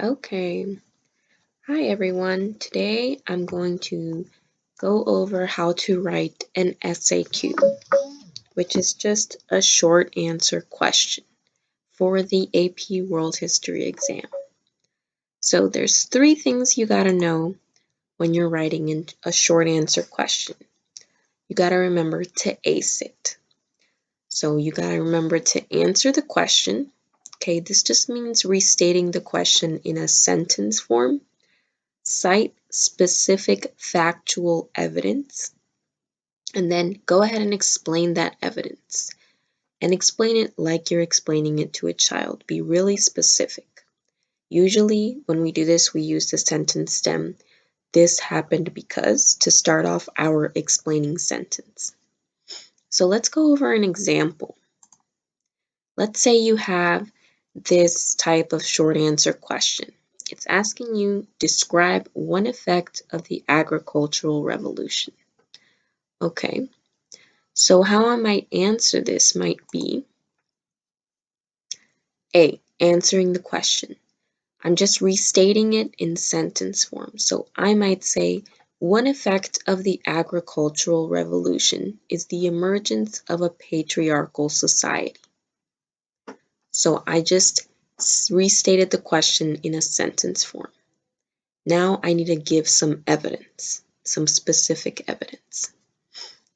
Okay, hi everyone. Today I'm going to go over how to write an SAQ, which is just a short answer question for the AP World History exam. So there's three things you gotta know when you're writing in a short answer question. You gotta remember to ace it. So you gotta remember to answer the question. Okay, this just means restating the question in a sentence form. Cite specific factual evidence, and then go ahead and explain that evidence. And explain it like you're explaining it to a child. Be really specific. Usually, when we do this, we use the sentence stem, this happened because, to start off our explaining sentence. So let's go over an example. Let's say you have this type of short answer question. It's asking you, describe one effect of the agricultural revolution. Okay, so how I might answer this might be A, answering the question. I'm just restating it in sentence form. So I might say, one effect of the agricultural revolution is the emergence of a patriarchal society. So I just restated the question in a sentence form. Now I need to give some evidence, some specific evidence.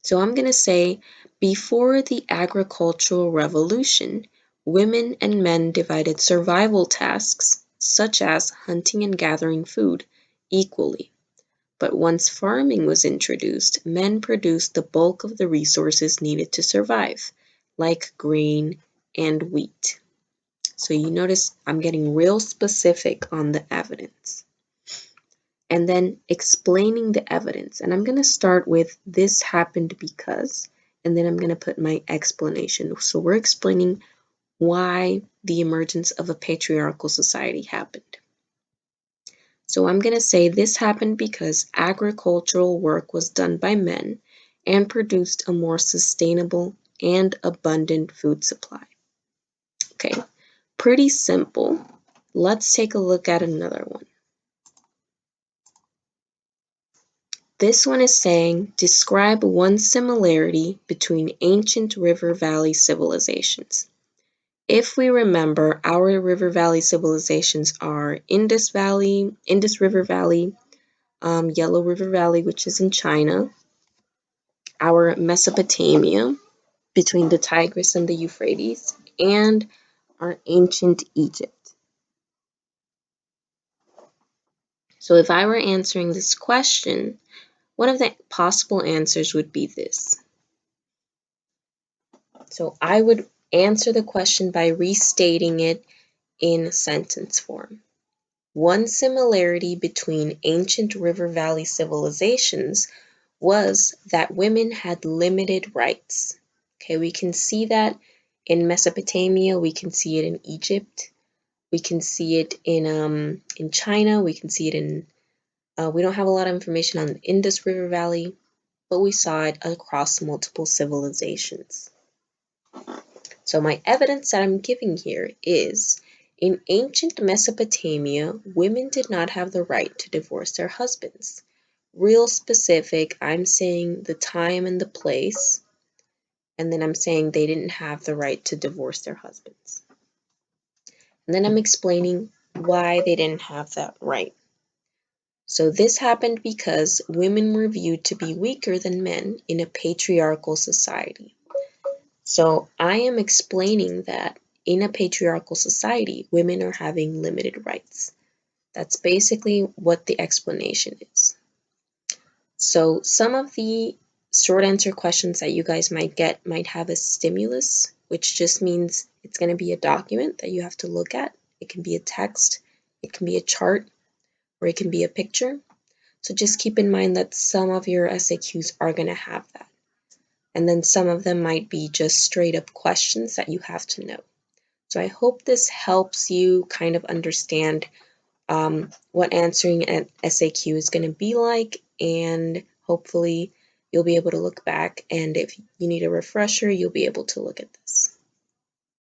So I'm going to say, before the agricultural revolution, women and men divided survival tasks, such as hunting and gathering food, equally. But once farming was introduced, men produced the bulk of the resources needed to survive, like grain and wheat. So you notice I'm getting real specific on the evidence. And then explaining the evidence. And I'm going to start with this happened because, and then I'm going to put my explanation. So we're explaining why the emergence of a patriarchal society happened. So I'm going to say this happened because agricultural work was done by men and produced a more sustainable and abundant food supply. Okay, pretty simple. Let's take a look at another one. This one is saying, describe one similarity between ancient river valley civilizations. If we remember, our river valley civilizations are Indus River Valley, Yellow River Valley, which is in China, our Mesopotamia, between the Tigris and the Euphrates, and our ancient Egypt. So if I were answering this question, one of the possible answers would be this. So I would answer the question by restating it in sentence form. One similarity between ancient river valley civilizations was that women had limited rights. Okay, we can see that in Mesopotamia, we can see it in Egypt, we can see it in China, we can see it in, we don't have a lot of information on the Indus River Valley, but we saw it across multiple civilizations. So my evidence that I'm giving here is, in ancient Mesopotamia, women did not have the right to divorce their husbands. Real specific, I'm saying the time and the place, and then I'm saying they didn't have the right to divorce their husbands. And then I'm explaining why they didn't have that right. So this happened because women were viewed to be weaker than men in a patriarchal society. So I am explaining that in a patriarchal society, women are having limited rights. That's basically what the explanation is. So some of the short answer questions that you guys might get might have a stimulus, which just means it's going to be a document that you have to look at. It can be a text, it can be a chart, or it can be a picture. So just keep in mind that some of your SAQs are going to have that. And then some of them might be just straight up questions that you have to know. So I hope this helps you kind of understand what answering an SAQ is going to be like, and hopefully you'll be able to look back, and if you need a refresher, you'll be able to look at this.